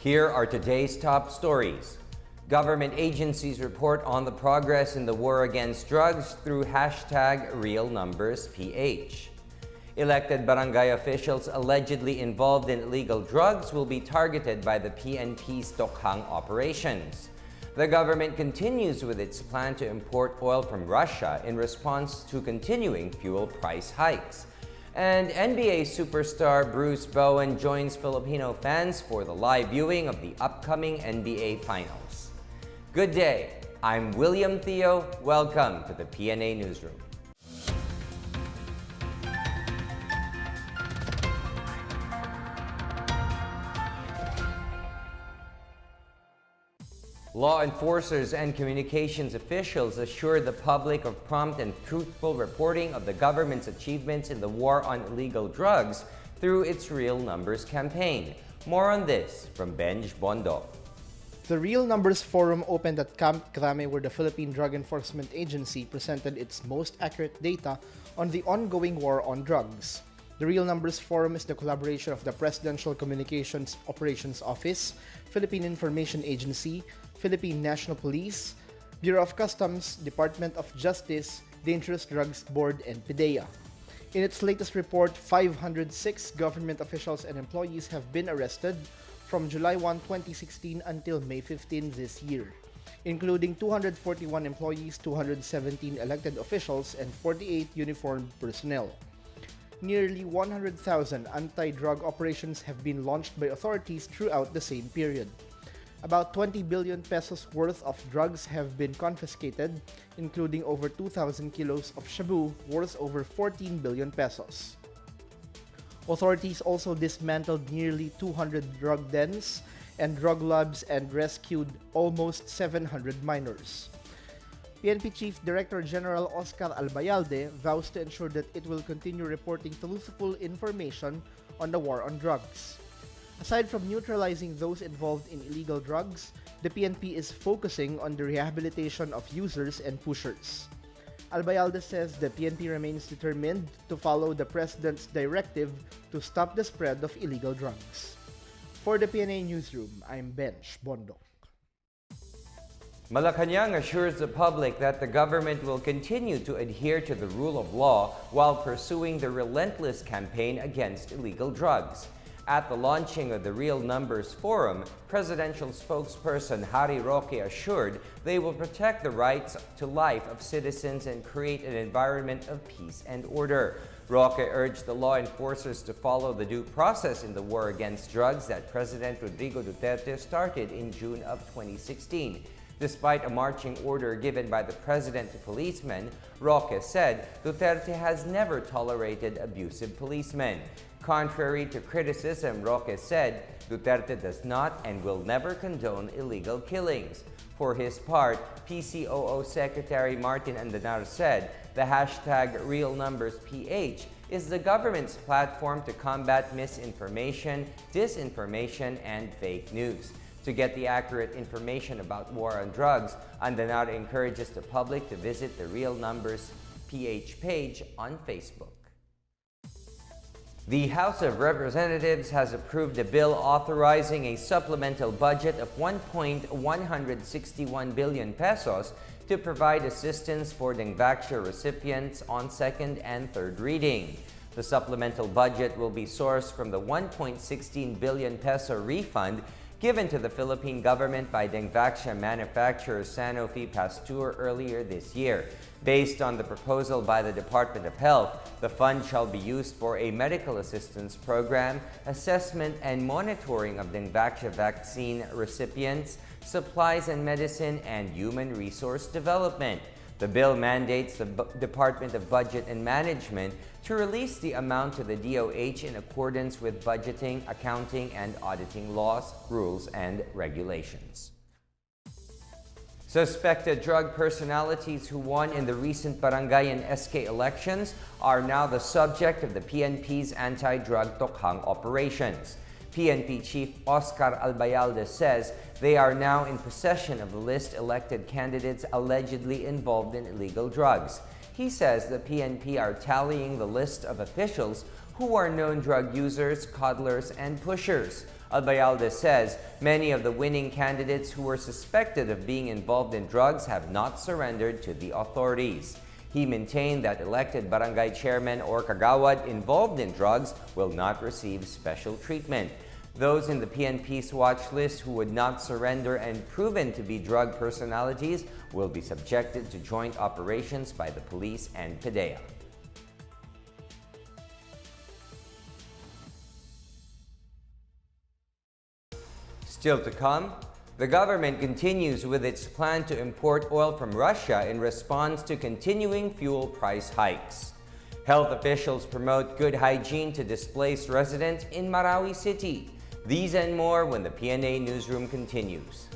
Here are today's top stories. Government agencies report on the progress in the war against drugs through #RealNumbersPH. Elected barangay officials allegedly involved in illegal drugs will be targeted by the PNP's Tokhang operations. The government continues with its plan to import oil from Russia in response to continuing fuel price hikes. And NBA superstar Bruce Bowen joins Filipino fans for the live viewing of the upcoming NBA Finals. Good day, I'm William Theo. Welcome to the PNA Newsroom. Law enforcers and communications officials assured the public of prompt and truthful reporting of the government's achievements in the war on illegal drugs through its Real Numbers campaign. More on this from Benj Bondo. The Real Numbers Forum opened at Camp Crame, where the Philippine Drug Enforcement Agency presented its most accurate data on the ongoing war on drugs. The Real Numbers Forum is the collaboration of the Presidential Communications Operations Office, Philippine Information Agency, Philippine National Police, Bureau of Customs, Department of Justice, Dangerous Drugs Board, and PDEA. In its latest report, 506 government officials and employees have been arrested from July 1, 2016 until May 15 this year, including 241 employees, 217 elected officials, and 48 uniformed personnel. Nearly 100,000 anti-drug operations have been launched by authorities throughout the same period. About 20 billion pesos worth of drugs have been confiscated, including over 2,000 kilos of shabu worth over 14 billion pesos. Authorities also dismantled nearly 200 drug dens and drug labs and rescued almost 700 minors. PNP Chief Director General Oscar Albayalde vows to ensure that it will continue reporting truthful information on the war on drugs. Aside from neutralizing those involved in illegal drugs, the PNP is focusing on the rehabilitation of users and pushers. Albayalde says the PNP remains determined to follow the President's directive to stop the spread of illegal drugs. For the PNA Newsroom, I'm Benj Bondo. Malacanang assures the public that the government will continue to adhere to the rule of law while pursuing the relentless campaign against illegal drugs. At the launching of the Real Numbers Forum, presidential spokesperson Harry Roque assured they will protect the rights to life of citizens and create an environment of peace and order. Roque urged the law enforcers to follow the due process in the war against drugs that President Rodrigo Duterte started in June of 2016. Despite a marching order given by the president to policemen, Roque said Duterte has never tolerated abusive policemen. Contrary to criticism, Roque said Duterte does not and will never condone illegal killings. For his part, PCOO Secretary Martin Andanar said the #RealNumbersPH is the government's platform to combat misinformation, disinformation, and fake news. To get the accurate information about war on drugs, Andanar encourages the public to visit the Real Numbers PH page on Facebook. The House of Representatives has approved a bill authorizing a supplemental budget of 1.161 billion pesos to provide assistance for Dengvaxia recipients on second and third reading. The supplemental budget will be sourced from the 1.16 billion peso refund given to the Philippine government by Dengvaxia manufacturer Sanofi Pasteur earlier this year. Based on the proposal by the Department of Health, the fund shall be used for a medical assistance program, assessment and monitoring of Dengvaxia vaccine recipients, supplies and medicine, and human resource development. The bill mandates the Department of Budget and Management to release the amount to the DOH in accordance with budgeting, accounting, and auditing laws, rules, and regulations. Suspected drug personalities who won in the recent barangay and SK elections are now the subject of the PNP's anti-drug Tokhang operations. PNP Chief Oscar Albayalde says they are now in possession of the list elected candidates allegedly involved in illegal drugs. He says the PNP are tallying the list of officials who are known drug users, coddlers, and pushers. Albayalde says many of the winning candidates who were suspected of being involved in drugs have not surrendered to the authorities. He maintained that elected barangay chairmen or kagawad involved in drugs will not receive special treatment. Those in the PNP's watch list who would not surrender and proven to be drug personalities will be subjected to joint operations by the police and PDEA. Still to come, the government continues with its plan to import oil from Russia in response to continuing fuel price hikes. Health officials promote good hygiene to displaced residents in Marawi City. These and more when the PNA Newsroom continues.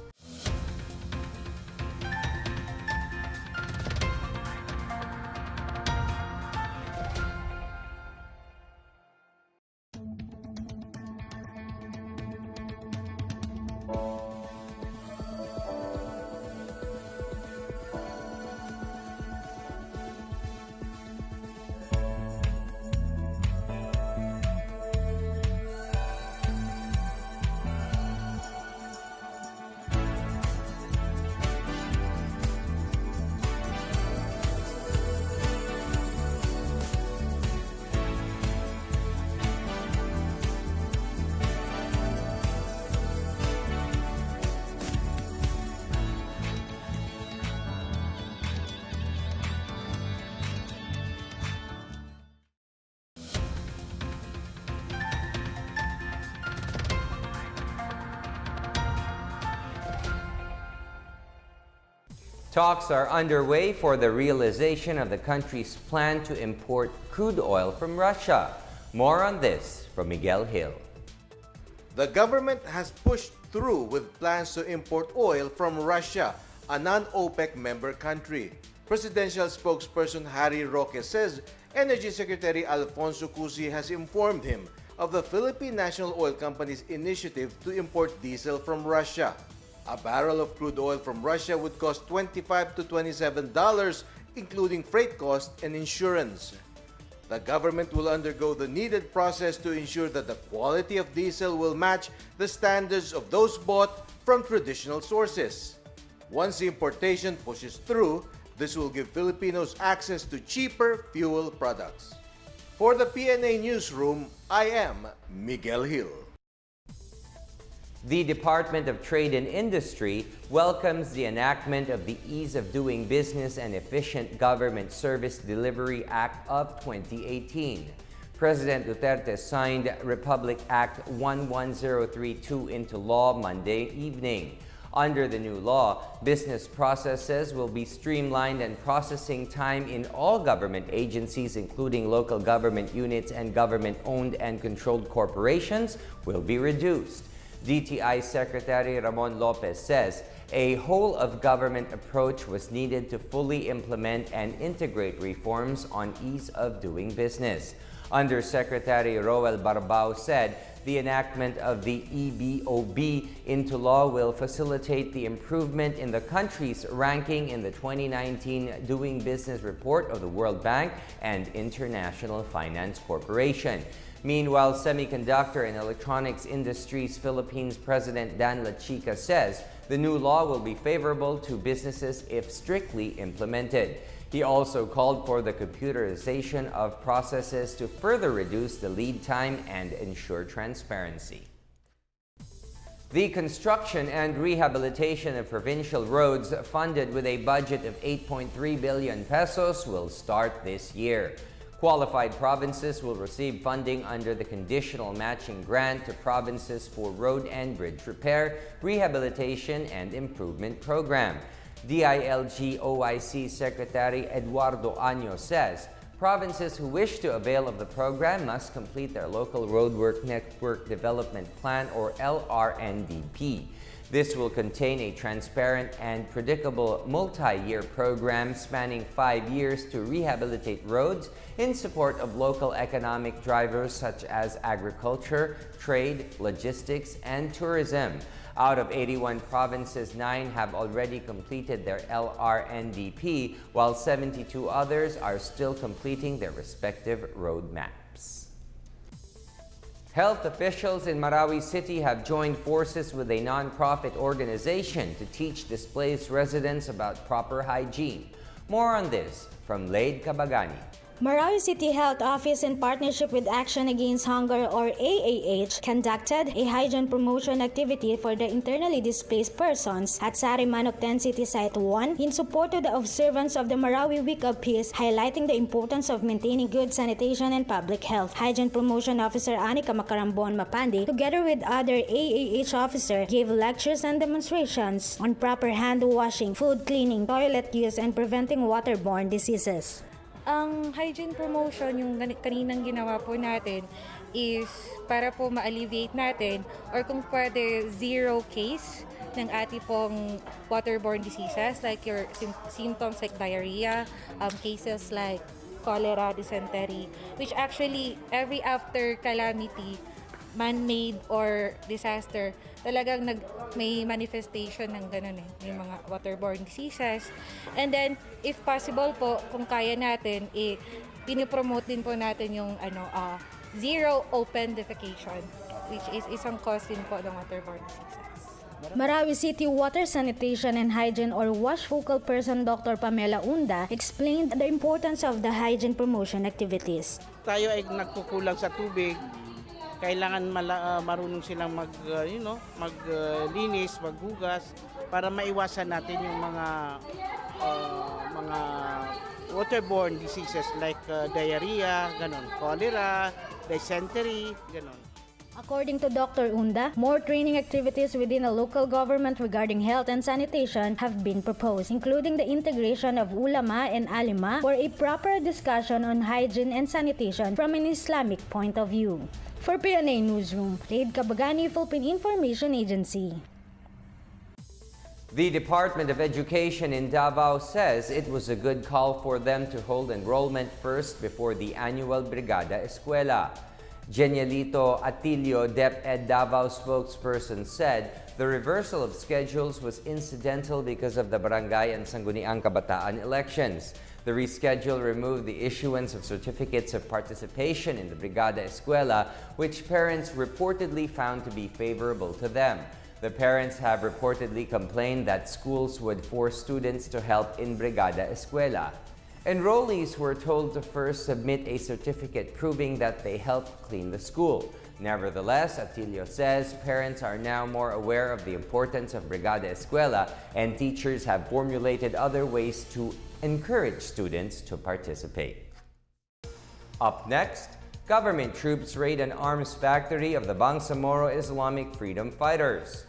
Talks are underway for the realization of the country's plan to import crude oil from Russia. More on this from Miguel Hill. The government has pushed through with plans to import oil from Russia, a non-OPEC member country. Presidential spokesperson Harry Roque says Energy Secretary Alfonso Cusi has informed him of the Philippine National Oil Company's initiative to import diesel from Russia. A barrel of crude oil from Russia would cost $25 to $27, including freight costs and insurance. The government will undergo the needed process to ensure that the quality of diesel will match the standards of those bought from traditional sources. Once the importation pushes through, this will give Filipinos access to cheaper fuel products. For the PNA Newsroom, I am Miguel Hill. The Department of Trade and Industry welcomes the enactment of the Ease of Doing Business and Efficient Government Service Delivery Act of 2018. President Duterte signed Republic Act 11032 into law Monday evening. Under the new law, business processes will be streamlined and processing time in all government agencies, including local government units and government-owned and controlled corporations, will be reduced. DTI Secretary Ramon Lopez says a whole-of-government approach was needed to fully implement and integrate reforms on ease of doing business. Undersecretary Roel Barbao said the enactment of the EBOB into law will facilitate the improvement in the country's ranking in the 2019 Doing Business Report of the World Bank and International Finance Corporation. Meanwhile, Semiconductor and Electronics Industries Philippines President Dan Lachica says the new law will be favorable to businesses if strictly implemented. He also called for the computerization of processes to further reduce the lead time and ensure transparency. The construction and rehabilitation of provincial roads funded with a budget of 8.3 billion pesos will start this year. Qualified provinces will receive funding under the Conditional Matching Grant to Provinces for Road and Bridge Repair, Rehabilitation and Improvement Program. DILG OIC Secretary Eduardo Año says provinces who wish to avail of the program must complete their Local Roadwork Network Development Plan or LRNDP. This will contain a transparent and predictable multi-year program spanning 5 years to rehabilitate roads in support of local economic drivers such as agriculture, trade, logistics, and tourism. Out of 81 provinces, 9 have already completed their LRNDP, while 72 others are still completing their respective roadmaps. Health officials in Marawi City have joined forces with a non-profit organization to teach displaced residents about proper hygiene. More on this from Laid Kabagani. Marawi City Health Office, in partnership with Action Against Hunger or AAH, conducted a hygiene promotion activity for the internally displaced persons at Sarimanok 10 City Site 1 in support of the observance of the Marawi Week of Peace, highlighting the importance of maintaining good sanitation and public health. Hygiene Promotion Officer Anika Makarambon Mapandi, together with other AAH officers, gave lectures and demonstrations on proper hand washing, food cleaning, toilet use, and preventing waterborne diseases. Ang hygiene promotion, yung kaninang ginawa po natin, is para po ma-alleviate natin or kung pwede zero case ng ating pong waterborne diseases like your symptoms like diarrhea, cases like cholera, dysentery, which actually every after calamity, man-made or disaster, talagang may manifestation ng ganun may mga waterborne diseases. And then, if possible po, kung kaya natin, pinipromote din po natin yung zero open defecation, which is isang cause din po ng waterborne diseases. Marawi City Water Sanitation and Hygiene or WASH focal person Dr. Pamela Unda explained the importance of the hygiene promotion activities. Tayo ay nagkukulang sa tubig. Kailangan marunong silang maglinis, maghugas para maiwasan natin yung mga waterborne diseases like diarrhea, cholera, dysentery, According to Dr. Unda, more training activities within a local government regarding health and sanitation have been proposed, including the integration of ulama and alima for a proper discussion on hygiene and sanitation from an Islamic point of view. For PNA Newsroom, Laid Kabagani, Philippine Information Agency. The Department of Education in Davao says it was a good call for them to hold enrollment first before the annual Brigada Eskwela. Genialito Atilio, DepEd Davao spokesperson, said the reversal of schedules was incidental because of the Barangay and Sangguniang Kabataan elections. The reschedule removed the issuance of certificates of participation in the Brigada Eskwela, which parents reportedly found to be favorable to them. The parents have reportedly complained that schools would force students to help in Brigada Eskwela. Enrollees were told to first submit a certificate proving that they helped clean the school. Nevertheless, Atilio says parents are now more aware of the importance of Brigada Eskwela and teachers have formulated other ways to encourage students to participate. Up next, government troops raid an arms factory of the Bangsamoro Islamic Freedom Fighters.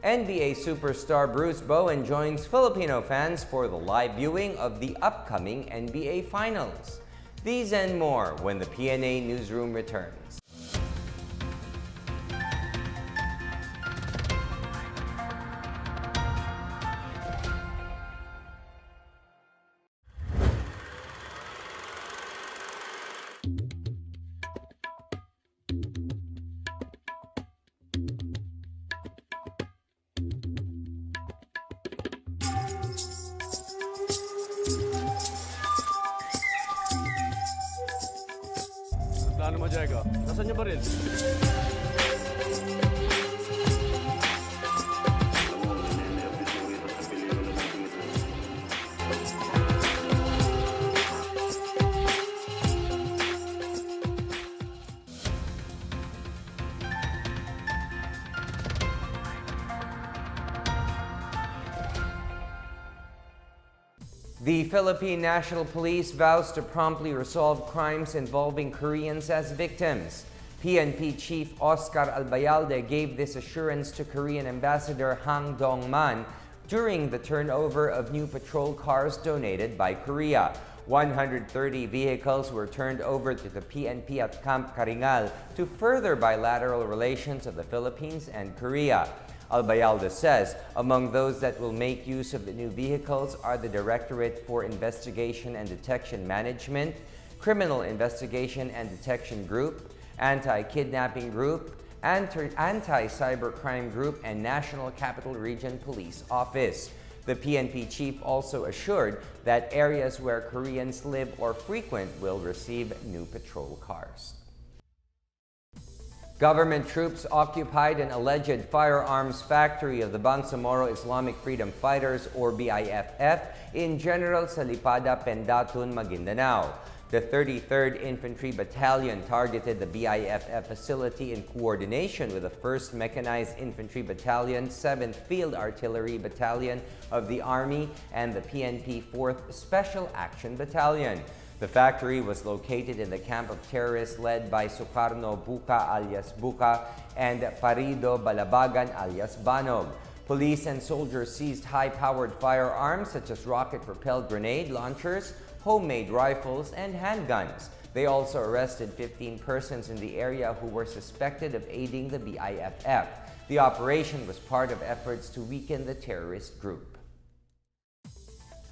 NBA superstar Bruce Bowen joins Filipino fans for the live viewing of the upcoming NBA Finals. These and more when the PNA Newsroom returns. Ano mo, Diego? Nasaan yung baril? The Philippine National Police vows to promptly resolve crimes involving Koreans as victims. PNP Chief Oscar Albayalde gave this assurance to Korean Ambassador Hang Dong-man during the turnover of new patrol cars donated by Korea. 130 vehicles were turned over to the PNP at Camp Karingal to further bilateral relations of the Philippines and Korea. Albayalde says among those that will make use of the new vehicles are the Directorate for Investigation and Detection Management, Criminal Investigation and Detection Group, Anti-Kidnapping Group, Anti-Cybercrime Group, and National Capital Region Police Office. The PNP chief also assured that areas where Koreans live or frequent will receive new patrol cars. Government troops occupied an alleged firearms factory of the Bangsamoro Islamic Freedom Fighters or BIFF in General Salipada, Pendatun, Maguindanao. The 33rd Infantry Battalion targeted the BIFF facility in coordination with the 1st Mechanized Infantry Battalion, 7th Field Artillery Battalion of the Army, and the PNP 4th Special Action Battalion. The factory was located in the camp of terrorists led by Sukarno Buka alias Buka and Parido Balabagan alias Banog. Police and soldiers seized high-powered firearms such as rocket-propelled grenade launchers, homemade rifles, and handguns. They also arrested 15 persons in the area who were suspected of aiding the BIFF. The operation was part of efforts to weaken the terrorist group.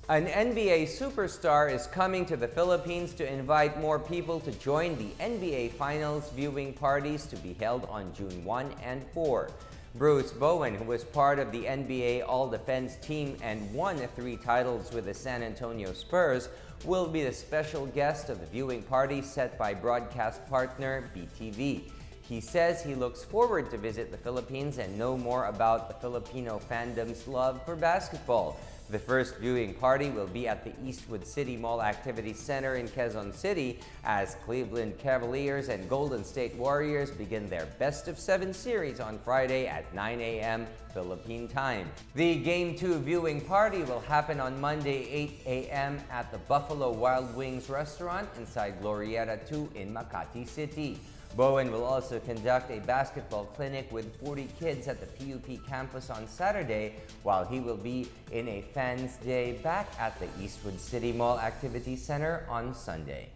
An NBA superstar is coming to the Philippines to invite more people to join the NBA Finals viewing parties to be held on June 1 and 4. Bruce Bowen, who was part of the NBA All-Defense team and won 3 titles with the San Antonio Spurs, will be the special guest of the viewing party set by broadcast partner BTV. He says he looks forward to visit the Philippines and know more about the Filipino fandom's love for basketball. The first viewing party will be at the Eastwood City Mall Activity Center in Quezon City as Cleveland Cavaliers and Golden State Warriors begin their best-of-7 series on Friday at 9 a.m. Philippine time. The Game 2 viewing party will happen on Monday 8 a.m. at the Buffalo Wild Wings restaurant inside Glorieta 2 in Makati City. Bowen will also conduct a basketball clinic with 40 kids at the PUP campus on Saturday, while he will be in a Fans Day back at the Eastwood City Mall Activity Center on Sunday.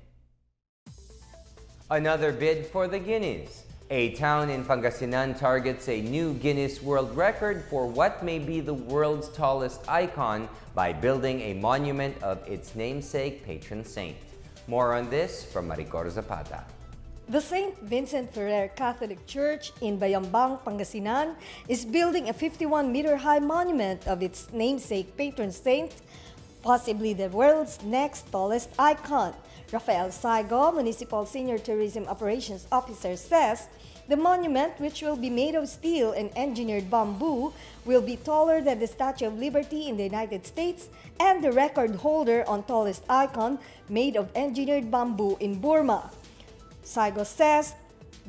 Another bid for the Guinness. A town in Pangasinan targets a new Guinness World Record for what may be the world's tallest icon by building a monument of its namesake patron saint. More on this from Maricor Zapata. The St. Vincent Ferrer Catholic Church in Bayambang, Pangasinan is building a 51-meter-high monument of its namesake patron saint, possibly the world's next tallest icon. Rafael Saigo, Municipal Senior Tourism Operations Officer, says the monument, which will be made of steel and engineered bamboo, will be taller than the Statue of Liberty in the United States and the record holder on tallest icon made of engineered bamboo in Burma. Saigo says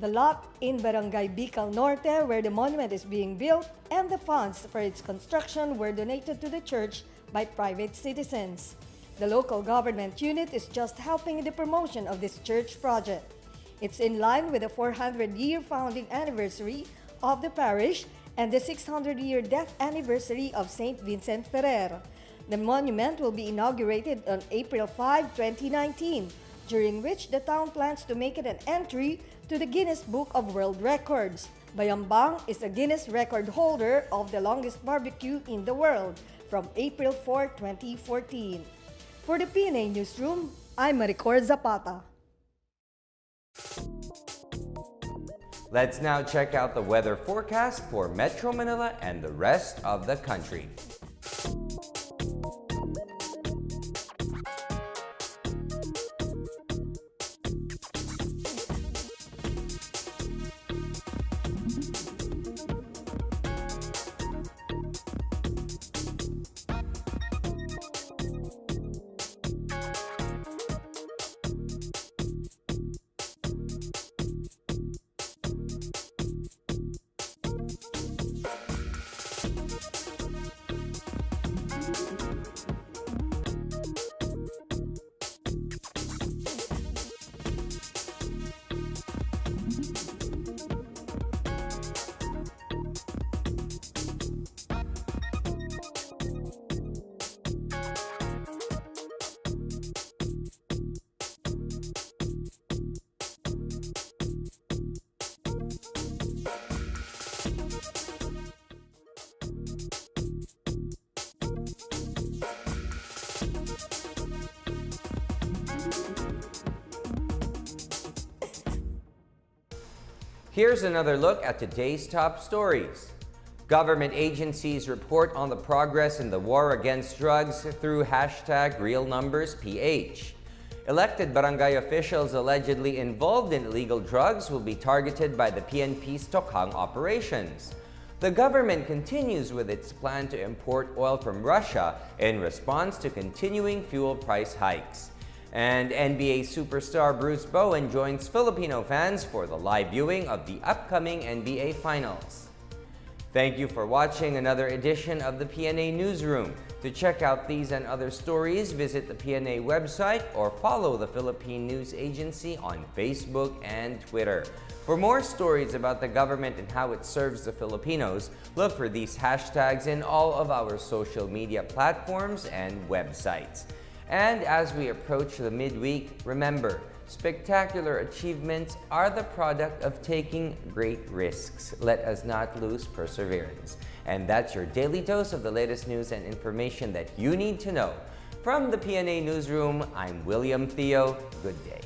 the lot in Barangay Bicol Norte, where the monument is being built, and the funds for its construction were donated to the church by private citizens. The local government unit is just helping in the promotion of this church project. It's in line with the 400-year founding anniversary of the parish and the 600-year death anniversary of St. Vincent Ferrer. The monument will be inaugurated on April 5, 2019. During which the town plans to make it an entry to the Guinness Book of World Records. Bayambang is a Guinness record holder of the longest barbecue in the world from April 4, 2014. For the PNA Newsroom, I'm Maricor Zapata. Let's now check out the weather forecast for Metro Manila and the rest of the country. Here's another look at today's top stories. Government agencies report on the progress in the war against drugs through #RealNumbersPH. Elected barangay officials allegedly involved in illegal drugs will be targeted by the PNP's Tokhang operations. The government continues with its plan to import oil from Russia in response to continuing fuel price hikes. And NBA superstar Bruce Bowen joins Filipino fans for the live viewing of the upcoming NBA Finals. Thank you for watching another edition of the PNA Newsroom. To check out these and other stories, visit the PNA website or follow the Philippine News Agency on Facebook and Twitter. For more stories about the government and how it serves the Filipinos, look for these hashtags in all of our social media platforms and websites. And as we approach the midweek, remember, spectacular achievements are the product of taking great risks. Let us not lose perseverance. And that's your daily dose of the latest news and information that you need to know. From the PNA Newsroom, I'm William Theo. Good day.